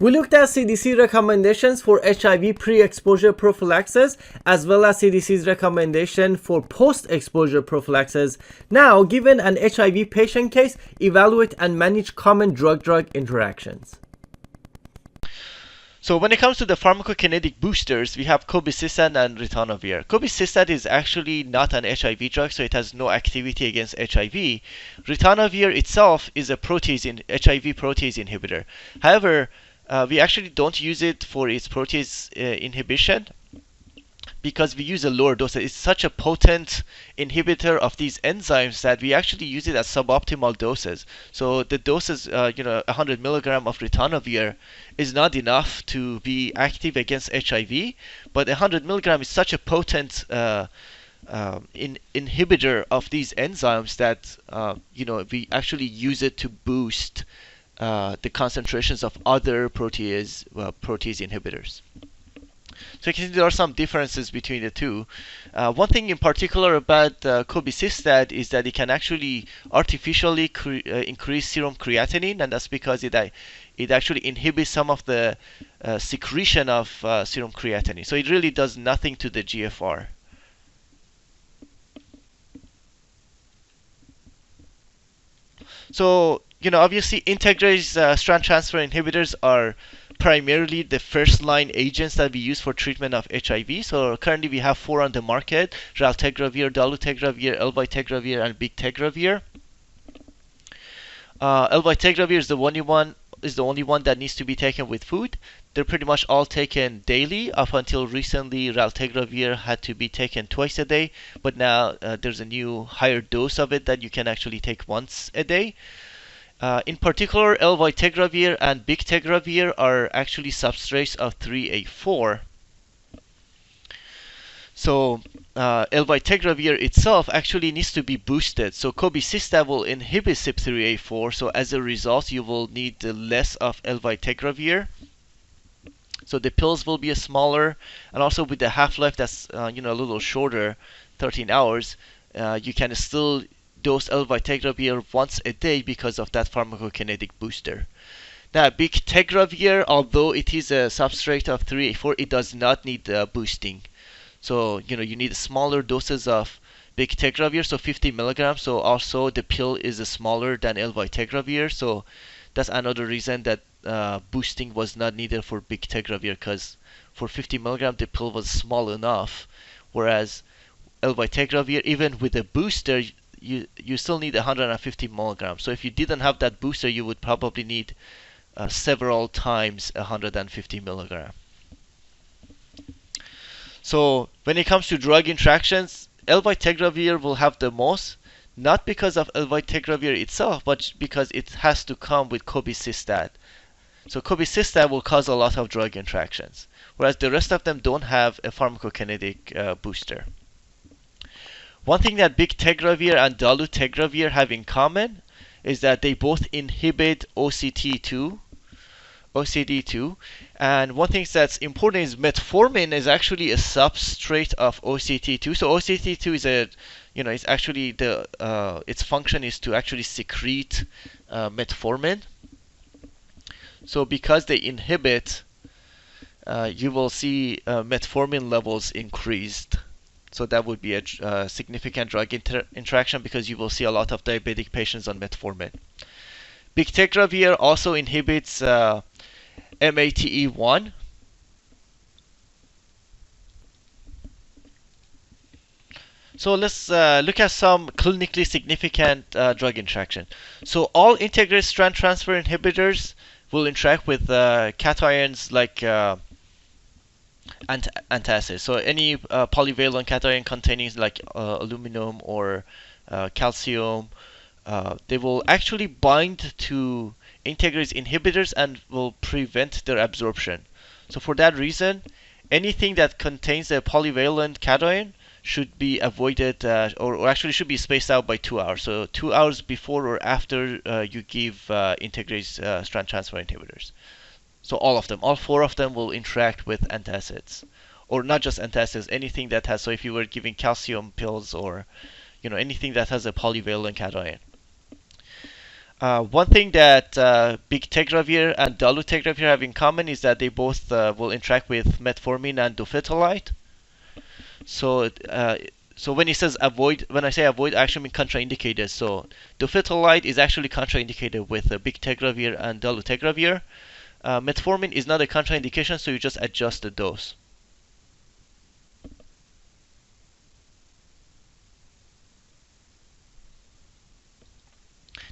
We looked at CDC recommendations for HIV pre-exposure prophylaxis as well as CDC's recommendation for post-exposure prophylaxis. Now, given an HIV patient case, evaluate and manage common drug-drug interactions. So when it comes to the pharmacokinetic boosters, we have cobicistat and ritonavir. Cobicistat is actually not an HIV drug, so it has no activity against HIV. Ritonavir itself is a HIV protease inhibitor. However, we actually don't use it for its protease inhibition because we use a lower dose. It's such a potent inhibitor of these enzymes that we actually use it at suboptimal doses. So the doses, 100 milligram of ritonavir is not enough to be active against HIV, but 100 milligram is such a potent inhibitor of these enzymes that we actually use it to boost the concentrations of other protease inhibitors. So you can see there are some differences between the two. One thing in particular about cobicistat is that it can actually artificially increase serum creatinine, and that's because it actually inhibits some of the secretion of serum creatinine. So it really does nothing to the GFR. So, obviously integrase strand transfer inhibitors are primarily the first line agents that we use for treatment of HIV. So currently we have 4 on the market: raltegravir, dolutegravir, elbictegravir, and bictegravir. Elbictegravir is the only one that needs to be taken with food. They're pretty much all taken daily. Up until recently, raltegravir had to be taken twice a day, but now there's a new higher dose of it that you can actually take once a day. In particular, elbictegravir and bictegravir are actually substrates of 3A4. So elbictegravir itself actually needs to be boosted. So cobicistat will inhibit CYP3A4. So as a result, you will need less of elbictegravir. So the pills will be smaller, and also with the half-life that's a little shorter, 13 hours, you can still dose elbictegravir once a day because of that pharmacokinetic booster. Now, bictegravir, although it is a substrate of 3A4, it does not need boosting. So you need smaller doses of bictegravir, so 50 milligrams. So also the pill is smaller than elbictegravir. So that's another reason that boosting was not needed for bictegravir, because for 50 milligrams the pill was small enough, whereas elbictegravir, even with a booster, you still need 150 milligrams. So if you didn't have that booster, you would probably need several times 150 milligram. So when it comes to drug interactions, elbictegravir will have the most, not because of elbictegravir itself, but because it has to come with cobicistat. So cobicistat will cause a lot of drug interactions, whereas the rest of them don't have a pharmacokinetic booster. One thing that bictegravir and dolutegravir have in common is that they both inhibit OCT2. And one thing that's important is metformin is actually a substrate of OCT2. So OCT2 is it's actually its function is to actually secrete metformin. So because they inhibit, you will see metformin levels increased. So that would be a significant drug interaction, because you will see a lot of diabetic patients on metformin. Bictegravir also inhibits MATE1. So let's look at some clinically significant drug interaction. So all integrase strand transfer inhibitors will interact with cations like antacids. So any polyvalent cation containing like aluminum or calcium, they will actually bind to integrase inhibitors and will prevent their absorption. So for that reason, anything that contains a polyvalent cation should be avoided, or actually should be spaced out by 2 hours. So 2 hours before or after you give integrase strand transfer inhibitors. So all 4 of them will interact with antacids, or not just antacids, anything that has. So if you were giving calcium pills, or anything that has a polyvalent cation. One thing that bictegravir and dolutegravir have in common is that they both will interact with metformin and dofetilide. So, when it says avoid, when I say avoid, I actually mean contraindicated. So, dofetilide is actually contraindicated with bictegravir and dolutegravir. Metformin is not a contraindication, so you just adjust the dose.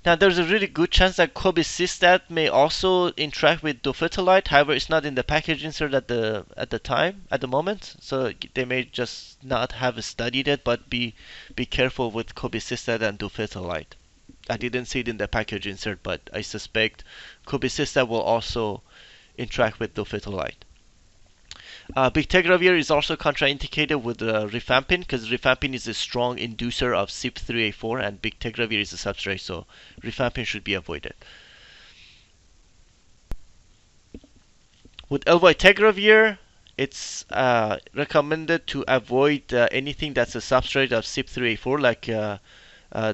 Now, there's a really good chance that cobicistat may also interact with dofetilide. However, it's not in the package insert at the moment. So they may just not have studied it, but be careful with cobicistat and dofetilide. I didn't see it in the package insert, but I suspect cobicistat will also interact with dofetilide. Bictegravir is also contraindicated with rifampin because rifampin is a strong inducer of CYP3A4 and bictegravir is a substrate, so rifampin should be avoided. With elvitegravir, it's recommended to avoid anything that's a substrate of CYP3A4, like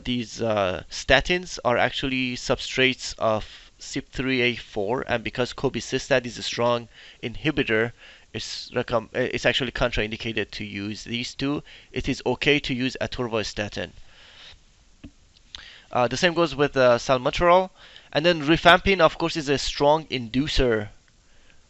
these statins are actually substrates of CYP3A4, and because cobicistat is a strong inhibitor, it's actually contraindicated to use these two. It is okay to use atorvastatin. The same goes with salmeterol. And then rifampin, of course, is a strong inducer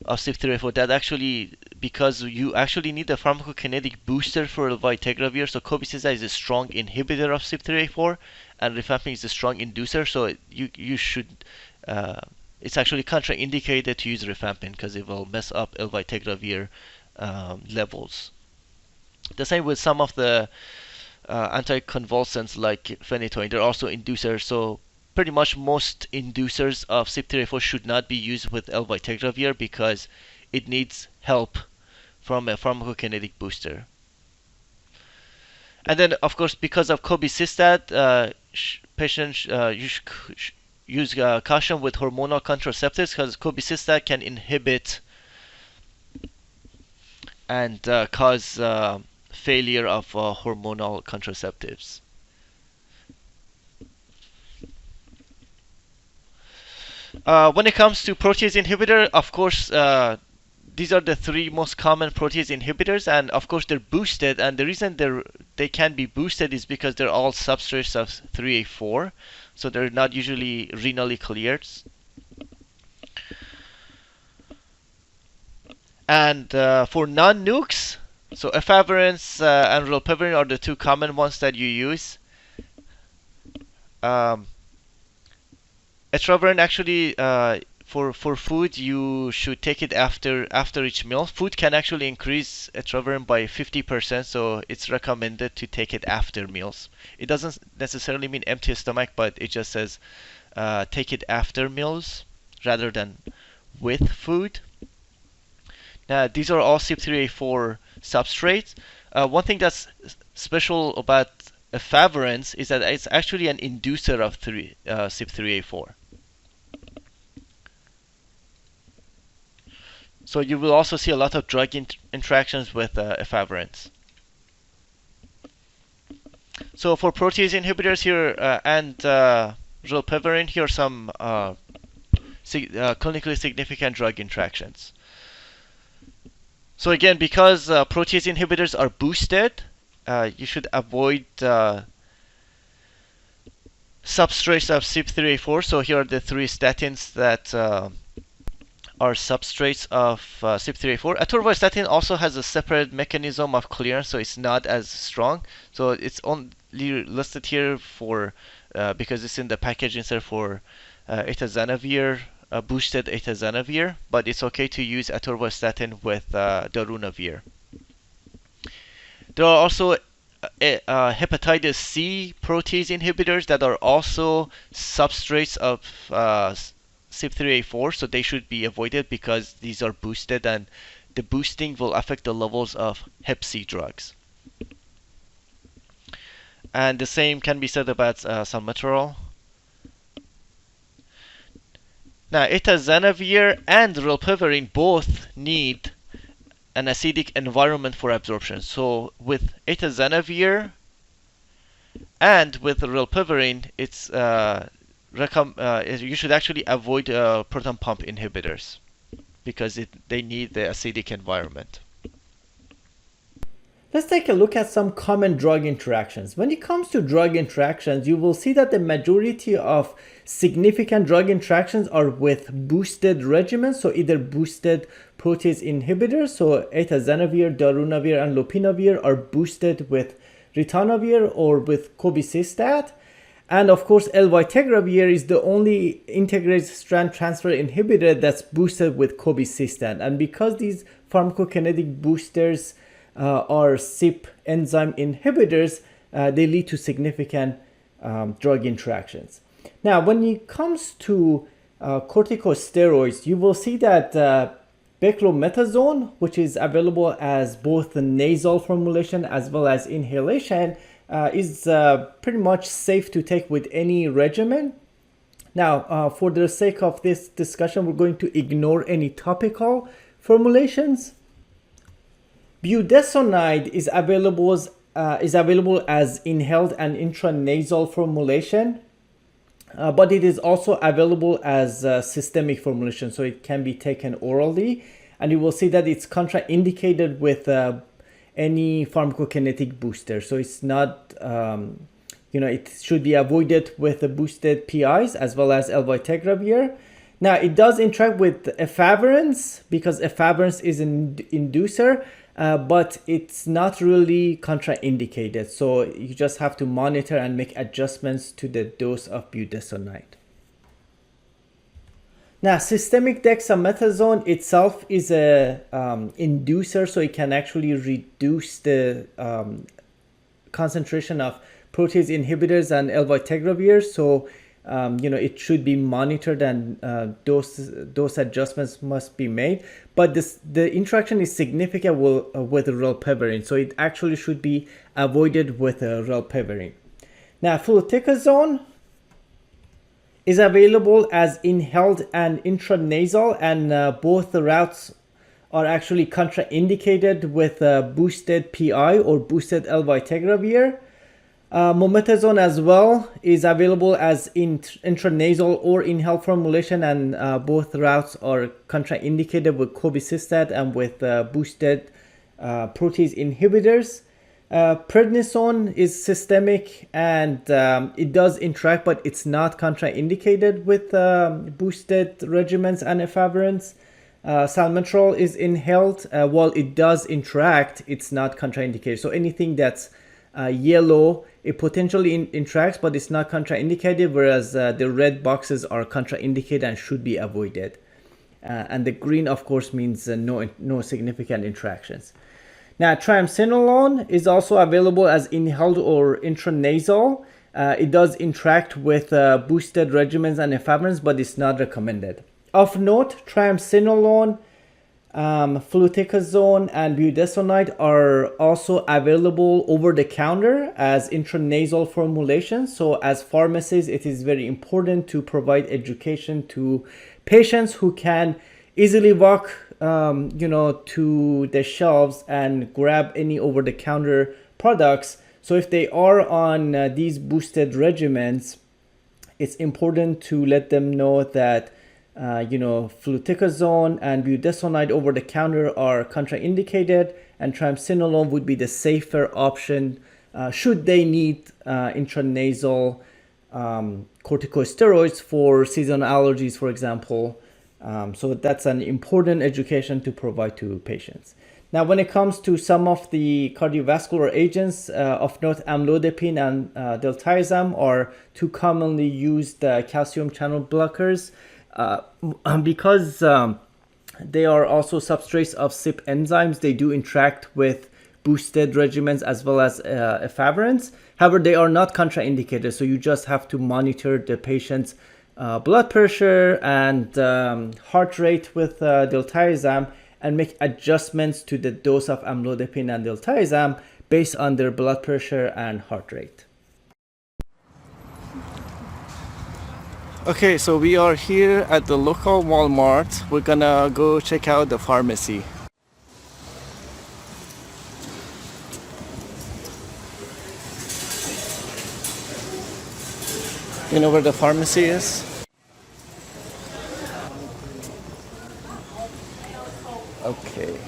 of CYP3A4. That actually, because you actually need a pharmacokinetic booster for elvitegravir, so cobicistat is a strong inhibitor of CYP3A4, and rifampin is a strong inducer, so you should it's actually contraindicated to use rifampin because it will mess up elvitegravir levels. The same with some of the anticonvulsants like phenytoin. They're also inducers, so pretty much most inducers of CYP3A4 should not be used with elvitegravir because it needs help from a pharmacokinetic booster. And then, of course, because of cobicistat, patients use caution with hormonal contraceptives because cobicistat can inhibit and cause failure of hormonal contraceptives. When it comes to protease inhibitor, of course, these are the three most common protease inhibitors, and of course they're boosted. And the reason they can be boosted is because they're all substrates of 3A4, so they're not usually renally cleared. And for non-nukes, so efavirenz and rilpivirine are the two common ones that you use. Etravirenz actually for food you should take it after each meal. Food can actually increase etravirenz by 50%, so it's recommended to take it after meals. It doesn't necessarily mean empty stomach, but it just says take it after meals rather than with food. Now these are all CYP3A4 substrates. One thing that's special about efavirenz is that it's actually an inducer of CYP3A4. So you will also see a lot of drug interactions with efavirenz. So for protease inhibitors here and rilpivirine, here are some clinically significant drug interactions. So again, because protease inhibitors are boosted, you should avoid substrates of CYP3A4. So here are the three statins that are substrates of CYP3A4. Atorvastatin also has a separate mechanism of clearance, so it's not as strong. So it's only listed here for because it's in the package insert for itazanavir, boosted itazanavir, but it's okay to use atorvastatin with darunavir. There are also hepatitis C protease inhibitors that are also substrates of CYP3A4, so they should be avoided because these are boosted and the boosting will affect the levels of hep C drugs. And the same can be said about salmeterol. Now, itazanavir and rilpivirine both need an acidic environment for absorption. So with itazanavir and with rilpivirine, it's you should actually avoid proton pump inhibitors because they need the acidic environment. Let's take a look at some common drug interactions. When it comes to drug interactions, you will see that the majority of significant drug interactions are with boosted regimens, so either boosted protease inhibitors, so atazanavir, darunavir, and lopinavir are boosted with ritonavir or with cobicistat. And of course, elvitegravir is the only integrated strand transfer inhibitor that's boosted with cobicistat. And because these pharmacokinetic boosters are CYP enzyme inhibitors, they lead to significant drug interactions. Now, when it comes to corticosteroids, you will see that beclomethasone, which is available as both the nasal formulation as well as inhalation, is pretty much safe to take with any regimen. Now, for the sake of this discussion, we're going to ignore any topical formulations. Budesonide is available as inhaled and intranasal formulation, but it is also available as systemic formulation, so it can be taken orally. And you will see that it's contraindicated with any pharmacokinetic booster, so it's not, it should be avoided with the boosted PIs as well as elvitegravir. Now, it does interact with efavirenz because efavirenz is an inducer, but it's not really contraindicated. So you just have to monitor and make adjustments to the dose of budesonide. Now, systemic dexamethasone itself is a inducer, so it can actually reduce the concentration of protease inhibitors and elvitegravir. So it should be monitored and dose adjustments must be made. But the interaction is significant with rilpivirine, so it actually should be avoided with rilpivirine. Now, fluticasone is available as inhaled and intranasal, and both the routes are actually contraindicated with boosted PI or boosted elvitegravir. Mometasone as well is available as intranasal or inhaled formulation, and both routes are contraindicated with cobicistat and with boosted protease inhibitors. Prednisone is systemic, and it does interact, but it's not contraindicated with boosted regimens and efavirenz. Salmeterol is inhaled. While it does interact, it's not contraindicated. So anything that's yellow, it potentially interacts, but it's not contraindicated, whereas the red boxes are contraindicated and should be avoided. And the green, of course, means no significant interactions. Now, triamcinolone is also available as inhaled or intranasal. It does interact with boosted regimens and efavirenz, but it's not recommended. Of note, triamcinolone, fluticasone, and budesonide are also available over the counter as intranasal formulations. So as pharmacists, it is very important to provide education to patients who can easily walk to the shelves and grab any over-the-counter products. So if they are on these boosted regimens, it's important to let them know that fluticasone and budesonide over the counter are contraindicated, and triamcinolone would be the safer option should they need intranasal corticosteroids for seasonal allergies, for example. So that's an important education to provide to patients. Now, when it comes to some of the cardiovascular agents, of note, amlodipine and diltiazem are two commonly used calcium channel blockers. Because they are also substrates of CYP enzymes, they do interact with boosted regimens as well as efavirenz. However, they are not contraindicated, so you just have to monitor the patient's blood pressure and heart rate with diltiazem and make adjustments to the dose of amlodipine and diltiazem based on their blood pressure and heart rate. Okay, so we are here at the local Walmart. We're gonna go check out the pharmacy. You know where the pharmacy is? Okay.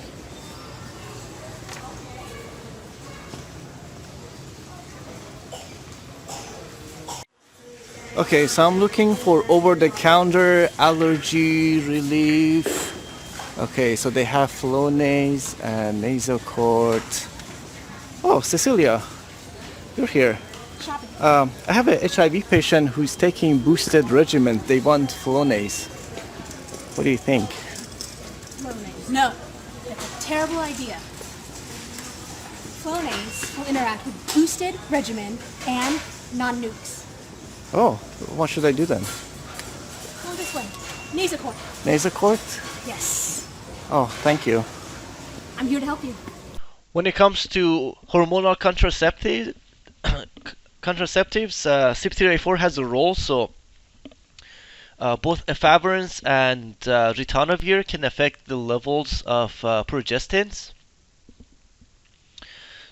Okay, so I'm looking for over-the-counter allergy relief. Okay, so they have Flonase and Nasocort. Oh, Cecilia, you're here. Shopping. I have a HIV patient who's taking boosted regimen. They want Flonase. What do you think? Flonase. No, that's a terrible idea. Flonase will interact with boosted regimen and non-nukes. Oh, what should I do then? Go this way. Nasocort. Nasocort? Yes. Oh, thank you. I'm here to help you. When it comes to hormonal contraceptives, CYP3A4 has a role. So both efavirenz and ritonavir can affect the levels of progestins.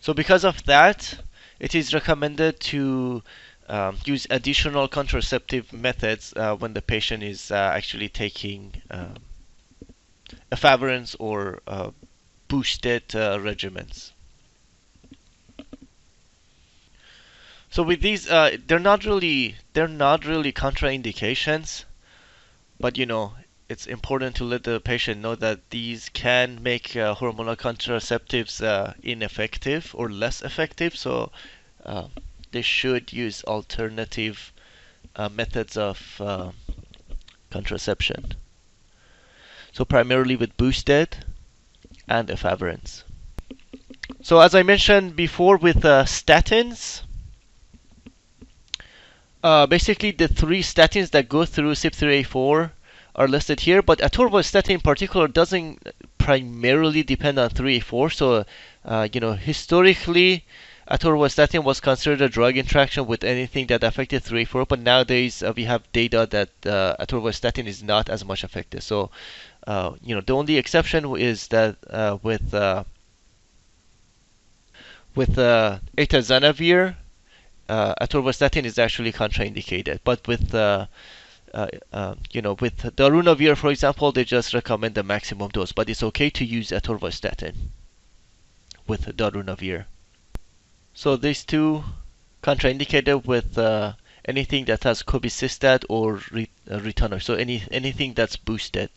So because of that, it is recommended to use additional contraceptive methods when the patient is actually taking efavirenz or boosted regimens. So with these, they're not really contraindications, but it's important to let the patient know that these can make hormonal contraceptives ineffective or less effective. So they should use alternative methods of contraception. So primarily with boosted and efavirenz. So as I mentioned before with statins, basically the three statins that go through CYP3A4 are listed here, but atorvastatin in particular doesn't primarily depend on 3A4. So historically atorvastatin was considered a drug interaction with anything that affected 3A4, but nowadays we have data that atorvastatin is not as much affected. So the only exception is that with atazanavir, atorvastatin is actually contraindicated. But with with darunavir, for example, they just recommend the maximum dose. But it's okay to use atorvastatin with darunavir. So these two contraindicated with anything that has cobicistat or ritonavir. So anything that's boosted.